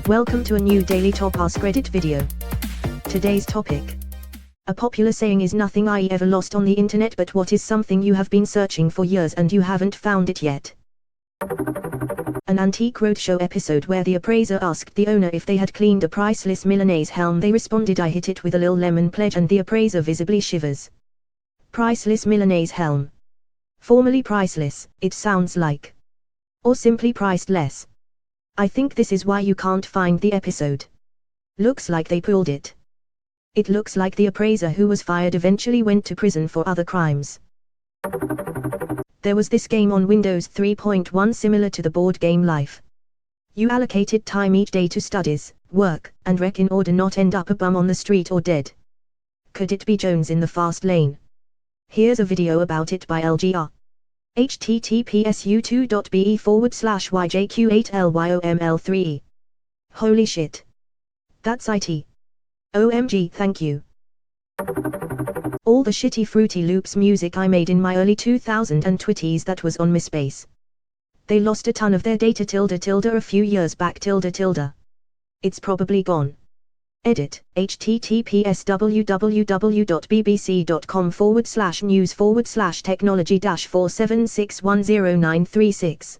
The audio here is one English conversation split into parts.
Welcome to a new daily top Askreddit video. Today's topic. A popular saying is nothing I ever lost on the internet, but what is something you have been searching for years and you haven't found it yet. An Antique Roadshow episode where the appraiser asked the owner if they had cleaned a priceless Milanese helm. They responded, I hit it with a lil lemon pledge, and the appraiser visibly shivers. Priceless Milanese helm. Formerly priceless, it sounds like. Or simply priced less. I think this is why you can't find the episode. Looks like they pulled it. It looks like the appraiser who was fired eventually went to prison for other crimes. There was this game on Windows 3.1 similar to the board game Life. You allocated time each day to studies, work, and rec in order not end up a bum on the street or dead. Could it be Jones in the fast lane? Here's a video about it by LGR. https://u2.be/yjq8lyoml3e. Holy shit. That's it. OMG, thank you. All the shitty Fruity Loops music I made in my early 2020s that was on MySpace. They lost a ton of their data a few years back . It's probably gone. Edit, https://www.bbc.com/news/technology-476100936.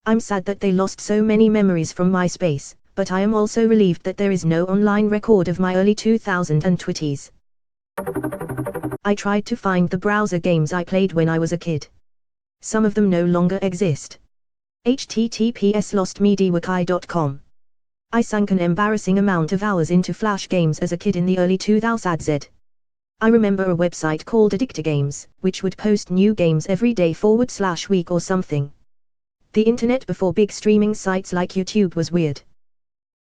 I'm sad that they lost so many memories from MySpace, but I am also relieved that there is no online record of my early 2020s. I tried to find the browser games I played when I was a kid. Some of them no longer exist. https://lostmediawiki.com. I sank an embarrassing amount of hours into Flash games as a kid in the early 2000s. I remember a website called Addictor Games, which would post new games every day/week or something. The internet before big streaming sites like YouTube was weird.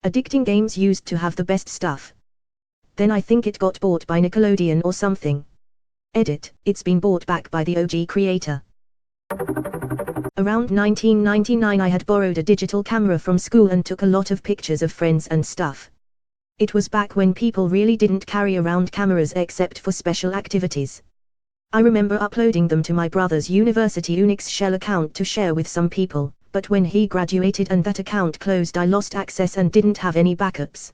Addicting Games used to have the best stuff. Then I think it got bought by Nickelodeon or something. Edit, it's been bought back by the OG creator. Around 1999 I had borrowed a digital camera from school and took a lot of pictures of friends and stuff. It was back when people really didn't carry around cameras except for special activities. I remember uploading them to my brother's university Unix shell account to share with some people, but when he graduated and that account closed I lost access and didn't have any backups.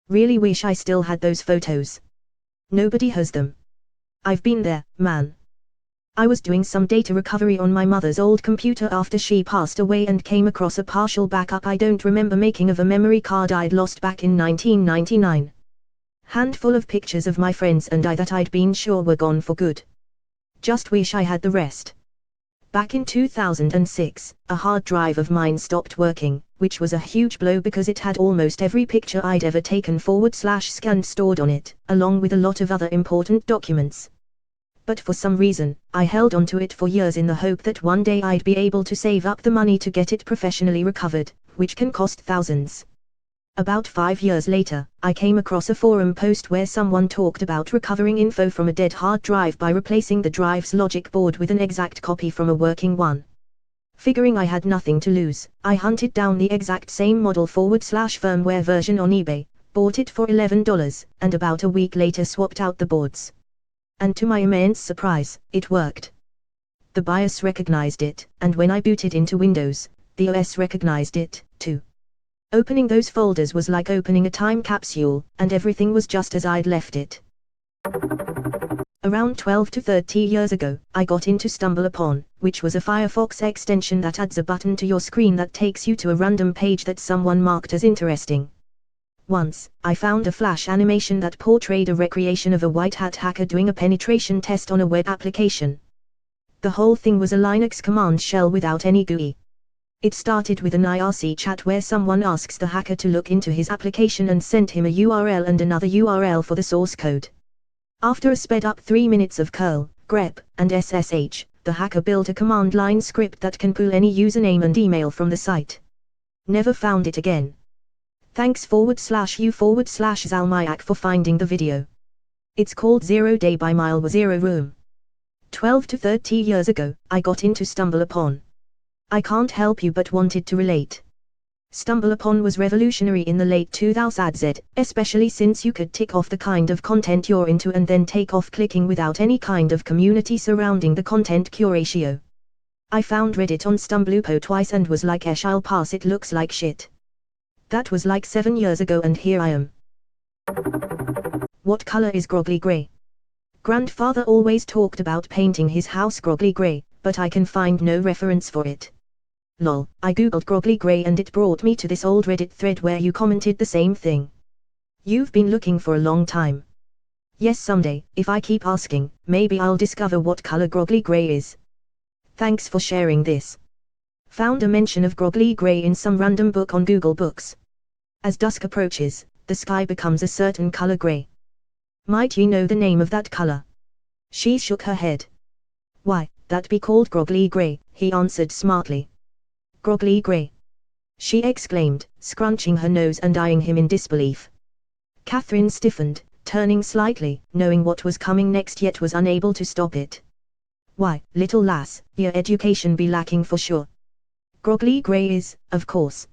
Really wish I still had those photos. Nobody has them. I've been there, man. I was doing some data recovery on my mother's old computer after she passed away and came across a partial backup I don't remember making of a memory card I'd lost back in 1999. Handful of pictures of my friends and I that I'd been sure were gone for good. Just wish I had the rest. Back in 2006, a hard drive of mine stopped working, which was a huge blow because it had almost every picture I'd ever taken /scanned stored on it, along with a lot of other important documents. But for some reason, I held onto it for years in the hope that one day I'd be able to save up the money to get it professionally recovered, which can cost thousands. About 5 years later, I came across a forum post where someone talked about recovering info from a dead hard drive by replacing the drive's logic board with an exact copy from a working one. Figuring I had nothing to lose, I hunted down the exact same model /firmware version on eBay, bought it for $11, and about a week later swapped out the boards. And to my immense surprise, it worked. The BIOS recognized it, and when I booted into Windows, the OS recognized it, too. Opening those folders was like opening a time capsule, and everything was just as I'd left it. Around 12 to 30 years ago, I got into StumbleUpon, which was a Firefox extension that adds a button to your screen that takes you to a random page that someone marked as interesting. Once, I found a Flash animation that portrayed a recreation of a white hat hacker doing a penetration test on a web application. The whole thing was a Linux command shell without any GUI. It started with an IRC chat where someone asks the hacker to look into his application and sent him a URL and another URL for the source code. After a sped up 3 minutes of curl, grep, and SSH, the hacker built a command line script that can pull any username and email from the site. Never found it again. Thanks /u/Zalmayak for finding the video. It's called 0 Day by Mile was 0 Room. 12 to 30 years ago, I got into StumbleUpon. I can't help you but wanted to relate. StumbleUpon was revolutionary in the late 2000s, especially since you could tick off the kind of content you're into and then take off clicking without any kind of community surrounding the content curatio. I found Reddit on StumbleUpon twice and was like I'll pass, it looks like shit. That was like 7 years ago and here I am. What color is groggly gray? Grandfather always talked about painting his house groggly gray, but I can find no reference for it. Lol, I googled groggly gray and it brought me to this old Reddit thread where you commented the same thing. You've been looking for a long time. Yes, someday, if I keep asking, maybe I'll discover what color groggly gray is. Thanks for sharing this. Found a mention of groggly gray in some random book on Google Books. As dusk approaches, the sky becomes a certain color gray. Might you know the name of that color? She shook her head. Why, that be called groggly gray, he answered smartly. Groggly gray? She exclaimed, scrunching her nose and eyeing him in disbelief. Catherine stiffened, turning slightly, knowing what was coming next yet was unable to stop it. Why, little lass, your education be lacking for sure. Groggly gray is, of course.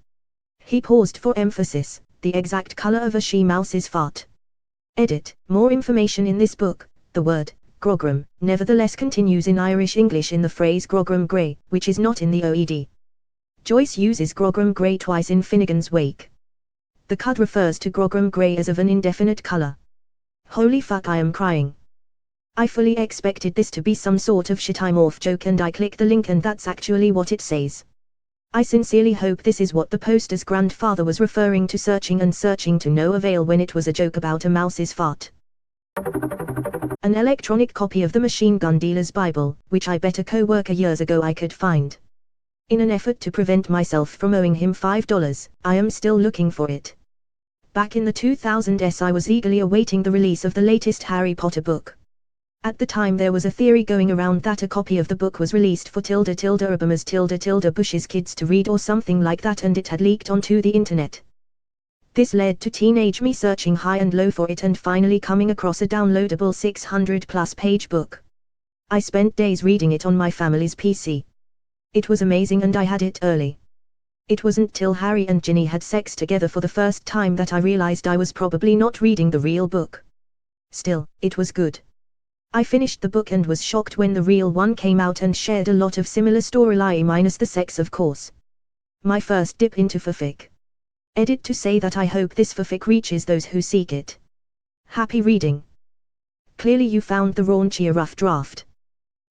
He paused for emphasis, the exact color of a she-mouse's fart. Edit, more information in this book. The word, grogram, nevertheless continues in Irish English in the phrase grogram grey, which is not in the OED. Joyce uses grogram grey twice in Finnegan's Wake. The cud refers to grogram grey as of an indefinite color. Holy fuck, I am crying. I fully expected this to be some sort of shit-I'm-off joke and I click the link and that's actually what it says. I sincerely hope this is what the poster's grandfather was referring to, searching and searching to no avail when it was a joke about a mouse's fart. An electronic copy of the Machine Gun Dealer's Bible, which I bet a co-worker years ago I could find. In an effort to prevent myself from owing him $5, I am still looking for it. Back in the 2000s I was eagerly awaiting the release of the latest Harry Potter book. At the time there was a theory going around that a copy of the book was released for Obama's Bush's kids to read or something like that, and it had leaked onto the internet. This led to teenage me searching high and low for it and finally coming across a downloadable 600+ page book. I spent days reading it on my family's PC. It was amazing and I had it early. It wasn't till Harry and Ginny had sex together for the first time that I realized I was probably not reading the real book. Still, it was good. I finished the book and was shocked when the real one came out and shared a lot of similar storyline minus the sex, of course. My first dip into fanfic. Edit to say that I hope this fanfic reaches those who seek it. Happy reading. Clearly you found the raunchy a rough draft.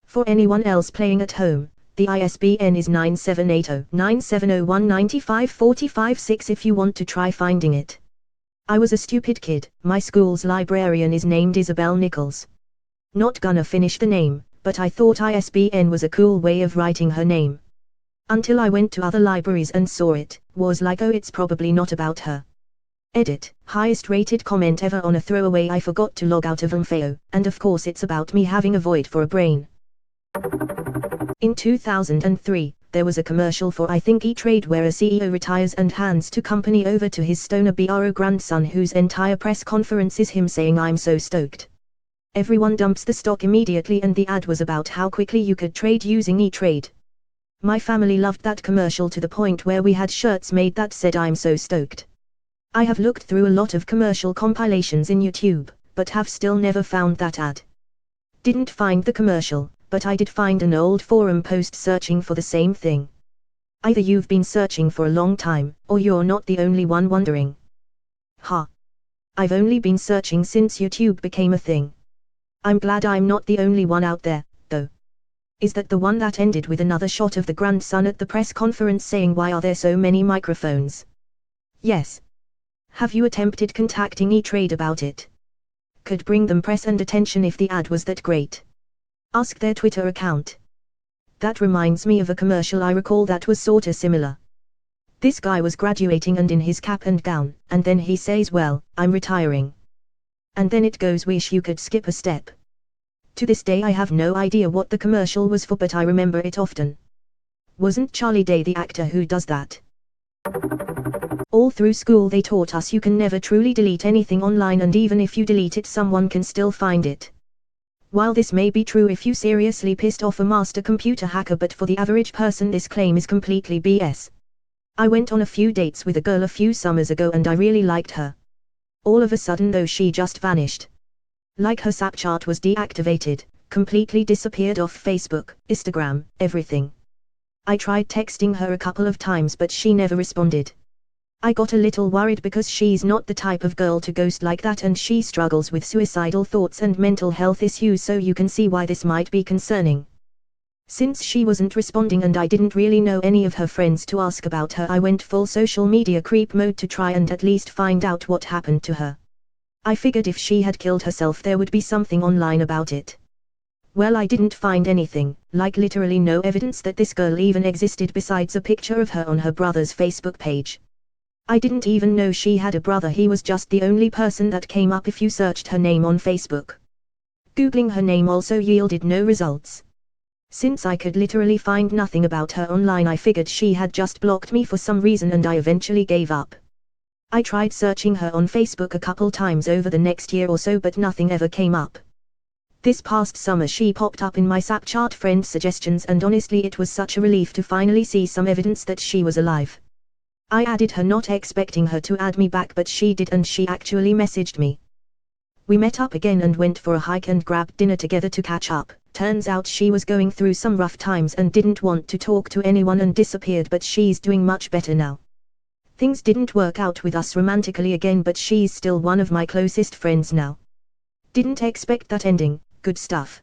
For anyone else playing at home, the ISBN is 9780970195456 if you want to try finding it. I was a stupid kid. My school's librarian is named Isabel Nichols. Not gonna finish the name, but I thought ISBN was a cool way of writing her name. Until I went to other libraries and saw it, was like, oh, it's probably not about her. Edit, highest rated comment ever on a throwaway I forgot to log out of Mfeo, and of course it's about me having a void for a brain. In 2003, there was a commercial for I think E-Trade where a CEO retires and hands the company over to his stoner BRO grandson whose entire press conference is him saying I'm so stoked. Everyone dumps the stock immediately and the ad was about how quickly you could trade using E-Trade. My family loved that commercial to the point where we had shirts made that said I'm so stoked. I have looked through a lot of commercial compilations in YouTube, but have still never found that ad. Didn't find the commercial, but I did find an old forum post searching for the same thing. Either you've been searching for a long time, or you're not the only one wondering. Ha! I've only been searching since YouTube became a thing. I'm glad I'm not the only one out there, though. Is that the one that ended with another shot of the grandson at the press conference saying why are there so many microphones? Yes. Have you attempted contacting E-Trade about it? Could bring them press and attention if the ad was that great. Ask their Twitter account. That reminds me of a commercial I recall that was sorta similar. This guy was graduating and in his cap and gown, and then he says, well, I'm retiring. And then it goes, wish you could skip a step. To this day I have no idea what the commercial was for, but I remember it often. Wasn't Charlie Day the actor who does that? All through school they taught us you can never truly delete anything online, and even if you delete it someone can still find it. While this may be true if you seriously pissed off a master computer hacker, but for the average person this claim is completely BS. I went on a few dates with a girl a few summers ago and I really liked her. All of a sudden though she just vanished. Like her Snapchat was deactivated, completely disappeared off Facebook, Instagram, everything. I tried texting her a couple of times but she never responded. I got a little worried because she's not the type of girl to ghost like that, and she struggles with suicidal thoughts and mental health issues, so you can see why this might be concerning. Since she wasn't responding and I didn't really know any of her friends to ask about her, I went full social media creep mode to try and at least find out what happened to her. I figured if she had killed herself there would be something online about it. Well, I didn't find anything, like literally no evidence that this girl even existed besides a picture of her on her brother's Facebook page. I didn't even know she had a brother. He was just the only person that came up if you searched her name on Facebook. Googling her name also yielded no results. Since I could literally find nothing about her online, I figured she had just blocked me for some reason, and I eventually gave up. I tried searching her on Facebook a couple times over the next year or so, but nothing ever came up. This past summer she popped up in my Snapchat friend suggestions, and honestly it was such a relief to finally see some evidence that she was alive. I added her, not expecting her to add me back, but she did, and she actually messaged me. We met up again and went for a hike and grabbed dinner together to catch up. Turns out she was going through some rough times and didn't want to talk to anyone and disappeared, but she's doing much better now. Things didn't work out with us romantically again, but she's still one of my closest friends now. Didn't expect that ending. Good stuff.